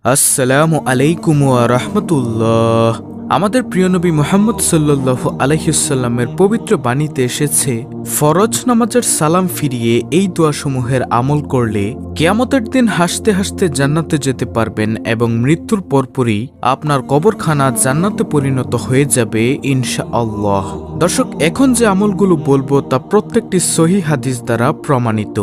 আসসালামু আলাইকুম ওয়া রাহমাতুল্লাহ। আমাদের প্রিয় নবী মুহাম্মদ সাল্লাল্লাহু আলাইহি সাল্লামের পবিত্র বাণীতে এসেছে, ফরজ নামাজের সালাম ফিরিয়ে এই দোয়াসমূহের আমল করলে কিয়ামতের দিন হাসতে হাসতে জান্নাতে যেতে পারবেন এবং মৃত্যুর পরপরই আপনার কবরখানা জান্নাতে পরিণত হয়ে যাবে ইনশাআল্লাহ। দর্শক, এখন যে আমলগুলো বলবো তা প্রত্যেকটি সহিহ হাদিস দ্বারা প্রমাণিত।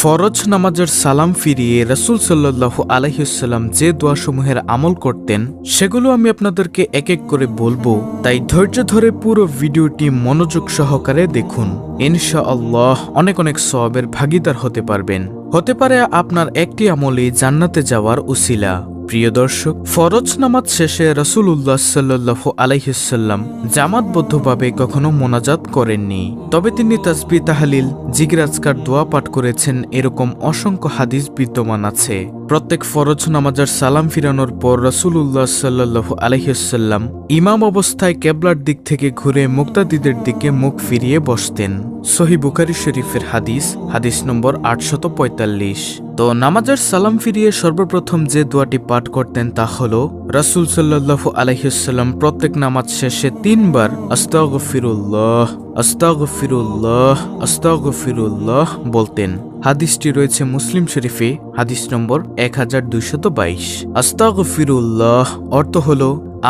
ফরজ নামাজের সালাম ফিরিয়ে রাসূল সাল্লাল্লাহু আলাইহি সাল্লাম যে দোয়াসমূহের আমল করতেন সেগুলো আমি আপনাদেরকে এক এক করে বলবো, তাই ধৈর্য ধরে পুরো ভিডিওটি মনোযোগ সহকারে দেখুন। ইনশাআল্লাহ অনেক অনেক সওয়াবের ভাগীদার হতে পারবেন। হতে পারে আপনার একটি আমলই জান্নাতে যাওয়ার উসিলা। প্রিয় দর্শক, ফরজ নামাজ শেষে রাসূলুল্লাহ সাল্লাল্লাহু আলাইহি সাল্লাম জামাতবদ্ধভাবে কখনো মোনাজাত করেননি, তবে তিনি তাসবিহ তাহলিল জিকির আজকার দোয়া পাঠ করেছেন, এরকম অসংখ্য হাদিস বিদ্যমান আছে। প্রত্যেক ফরজ নামাজের সালাম ফিরানোর পর রাসূলুল্লাহ সাল্লাল্লাহু আলাইহি সাল্লাম ইমাম অবস্থায় কেবলার দিক থেকে ঘুরে মুক্তাদিদের দিকে মুখ ফিরিয়ে বসতেন। সহিহ বুখারী শরীফের হাদিস নম্বর 845। তো নামাজের সালাম ফিরিয়ে সর্বপ্রথম যে দোয়াটি পাঠ করতেন তা হল, রাসূল সাল্লাল্লাহু আলাইহি সাল্লাম প্রত্যেক নামাজ শেষে 3 বার আস্তাগফিরুল্লাহ আস্তাগফিরুল্লাহ আস্তাগফিরুল্লাহ বলতেন। হাদিসটি রয়েছে মুসলিম শরীফে, হাদিস নম্বর 1222। আস্তাগফিরুল্লাহ অর্থ হল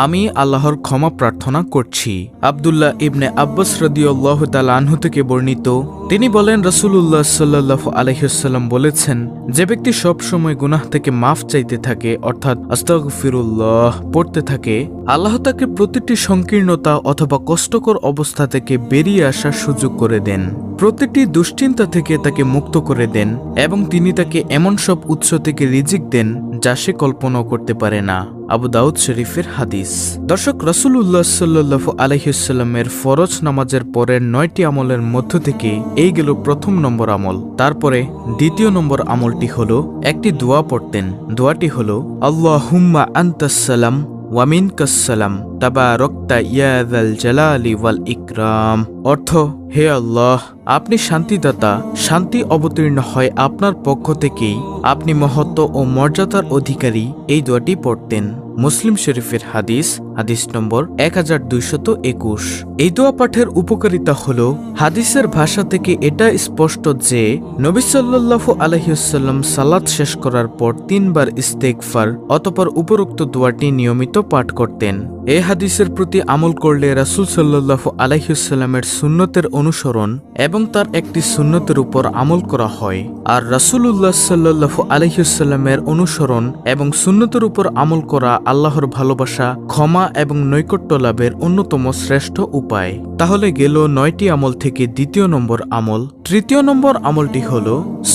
আমি আল্লাহর ক্ষমা প্রার্থনা করছি। আব্দুল্লাহ ইবনে আব্বাস রাদিয়াল্লাহু তাআলা আনহু থেকে বর্ণিত, তিনি বলেন, রাসূলুল্লাহ সাল্লাল্লাহু আলাইহি ওয়াসাল্লাম বলেছেন, যে ব্যক্তি সব সময় গুনাহ থেকে মাফ চাইতে থাকে অর্থাৎ আস্তাগফিরুল্লাহ পড়তে থাকে, আল্লাহ তাকে প্রতিটি সংকীর্ণতা অথবা কষ্টকর অবস্থা থেকে বেরিয়ে আসার সুযোগ করে দেন, প্রতিটি দুশ্চিন্তা থেকে তাকে মুক্ত করে দেন এবং তিনি তাকে এমন সব উৎস থেকে রিজিক দেন যা সে কল্পনাও করতে পারে না। আবু দাউদ শরীফের হাদিস। দর্শক, রাসূলুল্লাহ সাল্লাল্লাহু আলাইহি ওয়াসাল্লামের ফরজ নামাজের পরের 9টি আমলের মধ্য থেকে এই গেল প্রথম নম্বর আমল। তারপরে দ্বিতীয় নম্বর আমলটি হলো একটি দোয়া পড়তেন। দোয়াটি হলো, আল্লাহুম্মা আনতাস সালাম ওয়া মিনকাস সালাম তাবারাকতা ইয়া যাল জালালি ওয়াল ইকরাম। অর্থ, হে আল্লাহ, আপনি শান্তিদাতা, শান্তি অবতীর্ণ হয় আপনার পক্ষ থেকেই, আপনি মহত্ব ও মর্যাদার অধিকারী। এই দোয়াটি পড়তেন। মুসলিম শরীফের হাদিস নম্বর 1221। এই দোয়া পাঠের উপকারিতা হল, হাদিসের ভাষা থেকে এটা স্পষ্ট যে নবী সাল্লাল্লাহু আলাইহি ওয়াসাল্লাম সালাত শেষ করার পর 3 বার ইস্তেগফার অতঃপর উপরোক্ত দোয়াটি নিয়মিত পাঠ করতেন। এই হাদিসের প্রতি আমল করলে রাসূল সাল্লাল্লাহু আলাইহি ওয়াসাল্লামের সুন্নতের অনুসরণ এবং তার একটি সুন্নতের উপর আমল করা হয়। আর রাসূলুল্লাহ সাল্লাল্লাহু আলাইহি ওয়াসাল্লামের অনুসরণ এবং সুন্নতের উপর আমল করা আল্লাহর ভালোবাসা, ক্ষমা এবং নৈকট্য লাভের অন্যতম শ্রেষ্ঠ উপায়। তাহলে গেল 9টি আমল থেকে দ্বিতীয় নম্বর আমল। তৃতীয় নম্বর আমলটি হল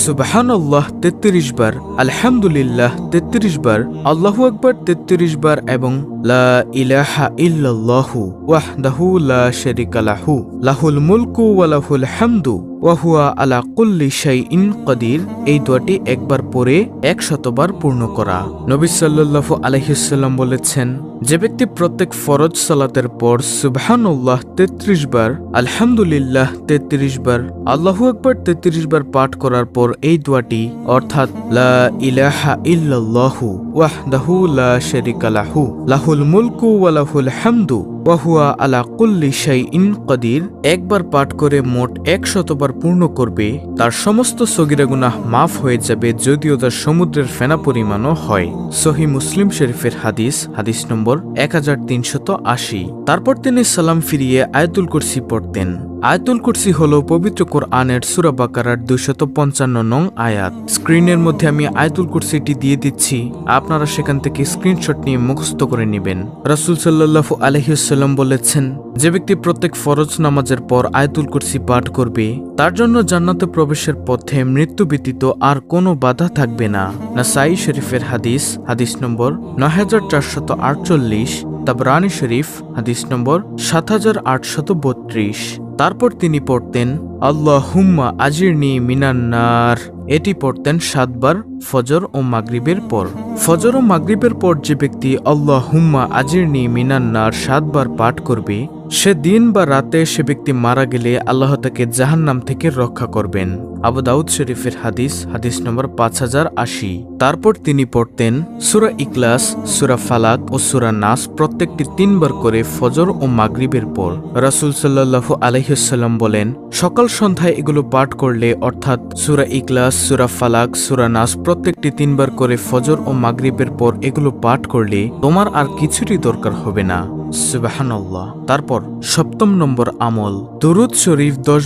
সুবহানাল্লাহ 33 বার, আলহামদুলিল্লাহ 33 বার, আল্লাহু আকবার 33 বার এবং লা ইলাহা ইল্লাল্লাহু ওয়াহদাহু লা শারীকা লাহু লাহুল মুলকু ওয়া লাহুল হামদু ওয়া হুয়া আলা কুল্লি শাইইন কাদির। এই দোয়াটি একবার পড়ে 100 বার পূর্ণ করা। নবী সাল্লাল্লাহু আলাইহি ওয়াসাল্লাম বলেছেন, যে ব্যক্তি প্রত্যেক ফরজ সালাতের পর সুবহানাল্লাহ 33 বার, আলহামদুলিল্লাহ 33 বার, আল্লাহু আকবার 33 বার পাঠ করার পর এই দোয়াটি অর্থাৎ লা ইলাহা ইল্লাল্লাহু ওয়াহদাহু লা শারীকা লাহু লাহুল মুলকু ওয়া লাহুল হামদু ওয়া হুয়া আলা কুল্লি শাইইন কাদির একবার পাঠ করে মোট 100 বার পূর্ণ করবে, তার সমস্ত সগীরা গুনাহ মাফ হয়ে যাবে, যদিও তার সমুদ্রের ফেনা পরিমাণও হয়। সহিহ মুসলিম শরীফের হাদিস নম্বর 1380। তারপর তিনি সালাম ফিরিয়ে আয়াতুল কুরসি পড়তেন। আয়াতুল কুরসি হল পবিত্র কোরআনের সূরা বাকারার 255 নং আয়াত। স্ক্রিনের মধ্যে আমি আয়াতুল কুরসিটি দিয়ে দিচ্ছি, আপনারা সেখান থেকে স্ক্রিনশট নিয়ে মুখস্থ করে নেবেন। রাসূল সাল্লাল্লাহু আলাইহি ওয়াসাল্লাম বলেছেন, যে ব্যক্তি প্রত্যেক ফরজ নামাজের পর আয়াতুল কুরসি পাঠ করবে, তার জন্য জান্নাতে প্রবেশের পথে মৃত্যু ব্যতীত আর কোনো বাধা থাকবে না। নাসাই শরীফের হাদিস নম্বর 9448, তাবরানী শরীফ হাদিস নম্বর 7832। তারপর তিনি পড়তেন, আল্লাহুম্মা আজিরনি মিনান নার। এটি পড়তেন 7 বার ফজর ও মাগরিবের পর। ফজর ও মাগরিবের পর যে ব্যক্তি আল্লাহুম্মা আজিরনি মিনান নার 7 বার পাঠ করবে, সে দিন বা রাতে সে ব্যক্তি মারা গেলে আল্লাহ তাকে জাহান্নাম থেকে রক্ষা করবেন। আবু দাউদ শরীফের হাদিস, হাদিস নম্বর 5080। তারপর তিনি পড়তেন সূরা ইখলাস, সূরা ফালাক ও সূরা নাস প্রত্যেকটি 3 বার করে ফজর ও মাগরিবের পর। রাসূল সাল্লাল্লাহু আলাইহি ওয়াসাল্লাম বলেন, সকাল সন্ধ্যায় এগুলো পাঠ করলে, অর্থাৎ সূরা ইখলাস, সূরা ফালাক, সূরা নাস প্রত্যেকটি 3 বার করে ফজর ও মাগরিবের পর এগুলো পাঠ করলে তোমার আর কিছুরই দরকার হবে না। সুবহানাল্লাহ। তারপর 7 নম্বর আমল, দুরূদ শরীফ 10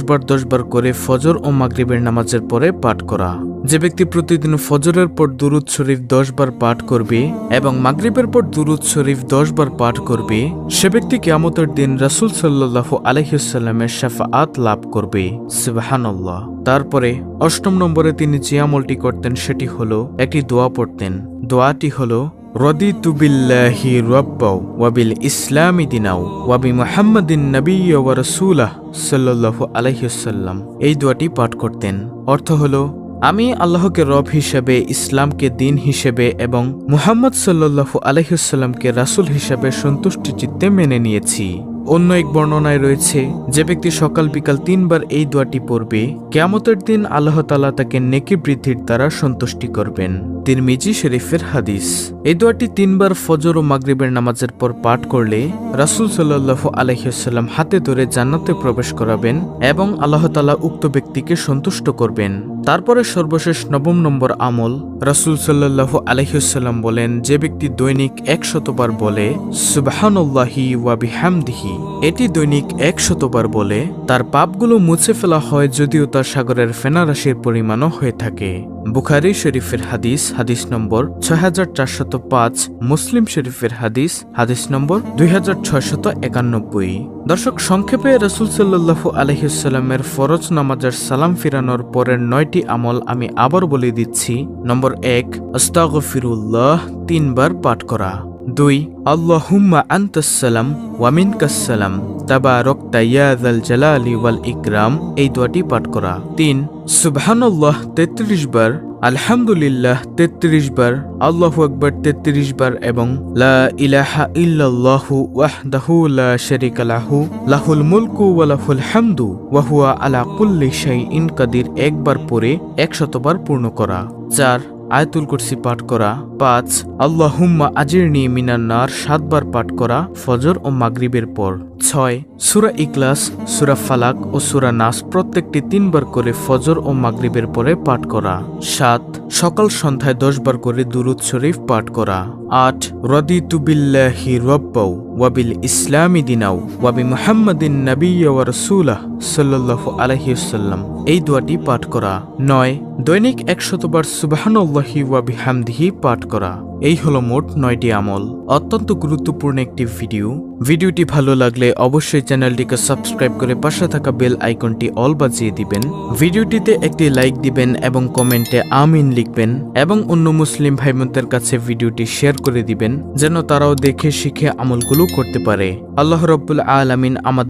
বার করে ফজর ও মাগরিবের নামাজের পরে পাঠ করা। যে ব্যক্তি প্রতিদিন ফজরের পর দুরূদ শরীফ 10 বার পাঠ করবে এবং মাগরিবের পর দুরূদ শরীফ 10 বার পাঠ করবে, সে ব্যক্তি কিয়ামতের দিন রাসূল সাল্লাল্লাহু আলাইহি ওয়াসাল্লামের শাফাআত লাভ করবে। সুবহানাল্লাহ। তারপরে 8 নম্বরে তিনি যে আমলটি করতেন সেটি হলো একটি দোয়া পড়তেন। দোয়াটি হলো রদিতু বিল্লাহি রাব্বাও ওয়া বিল ইসলামি দিনাও ওয়া বি মুহাম্মাদিন নাবিয়্যা ওয়া রাসূলাহ সাল্লাল্লাহু আলাইহি ওয়াসাল্লাম। এই দোয়াটি পাঠ করতেন। অর্থ হলো, আমি আল্লাহকে রব হিসেবে, ইসলামকে দিন হিসেবে এবং মুহাম্মদ সাল্লাল্লাহু আলাইহি ওয়াসাল্লামকে রাসূল হিসেবে সন্তুষ্টি চিত্তে মেনে নিয়েছি। অন্য এক বর্ণনায় রয়েছে, যে ব্যক্তি সকাল বিকাল 3 বার এই দোয়াটি পড়বে, কিয়ামতের দিন আল্লাহ তাআলা তাকে নেকি বৃদ্ধির দ্বারা সন্তুষ্টি করবেন। তিরমিজি শরীফের হাদিস। এই দোয়াটি 3 বার ফজর ও মাগরিবের নামাজের পর পাঠ করলে রাসূল সাল্লাল্লাহু আলাইহি ওয়াসাল্লাম হাতে ধরে জান্নাতে প্রবেশ করাবেন এবং আল্লাহ তাআলা উক্ত ব্যক্তিকে সন্তুষ্ট করবেন। তারপরে সর্বশেষ 9 নম্বর আমল, রাসূল সাল্লাল্লাহু আলাইহি ওয়াসাল্লাম বলেন, যে ব্যক্তি দৈনিক 100 বার বলে সুবহানাল্লাহি ওয়া বিহামদিহি, এটি দৈনিক 100 বার বলে, তার পাপগুলো মুছে ফেলা হয়, যদিও তার সাগরের ফেনারাশির পরিমাণও হয়ে থাকে। বুখারী শরীফের হাদিস, হাদিস নম্বর 6405, মুসলিম শরীফের হাদিস, হাদিস নম্বর 2691। দর্শক, সংক্ষেপে রাসূল সাল্লাল্লাহু আলাইহি ওয়াসাল্লামের ফরজ নামাজের সালাম ফিরানোর পরের 9টি আমল আমি আবার বলে দিচ্ছি। নম্বর 1, আস্তাগফিরুল্লাহ 3 বার পাঠ করা। 2, আল্লাহুম্মা আনতাস সালাম ওয়া মিনকাস সালাম তাবারাকতা ইয়া যাল জালালি ওয়াল ইকরাম, এই দোয়াটি পাঠ করা। 3, সুবহানাল্লাহ 33 বার, আলহামদুলিল্লাহ 33 বার, আল্লাহু আকবার 33 বার এবং লা ইলাহা ইল্লাল্লাহু ওয়াহদাহু লা শারীকা লাহু লাহুল মুলকু ওয়া লাহুল হামদু ওয়া হুয়া আলা কুল্লি শাইইন কাদির একবার পড়ে 100 বার পূর্ণ করা। 4, আয়াতুল কুরসি পাঠ করা। 5, আল্লাহুম্মা আজিরনি মিনান নার 7 বার পাঠ করা ফজর ও মাগরিবের পর। 6, সূরা ইখলাস, সূরা ফালাক ও সূরা নাস প্রত্যেকটি 3 বার করে ফজর ও মাগরিবের পরে পাঠ করা। 7, সকাল সন্ধ্যায় 10 বার করে দুরূদ শরীফ পাঠ করা। 8, রদিতু বিল্লাহি রাব্বাও ওয়া বিল ইসলামি দিনাও ওয়া বি মুহাম্মাদিন নাবিয়্যা ওয়া রাসূলাহ সাল্লাল্লাহু আলাইহি ওয়াসাল্লাম, এই দোয়াটি পাঠ করা। 9, দৈনিক 100 বার সুবহানাল্লাহি ওয়া বিহামদিহি পাঠ করা। এই হলো মোট 9টি আমল। অত্যন্ত গুরুত্বপূর্ণ একটি ভিডিওটি ভালো লাগলে অবশ্যই চ্যানেলটিকে সাবস্ক্রাইব করে পাশে থাকা বেল আইকনটি অল বাজিয়ে দিবেন। ভিডিওটিতে একটি লাইক দিবেন এবং কমেন্টে আমিন লিখবেন এবং অন্য মুসলিম ভাই বোনদের কাছে ভিডিওটি শেয়ার করে দিবেন, যেন তারাও দেখে শিখে আমলগুলো করতে পারে। আল্লাহ রাব্বুল আলামিন আমাদের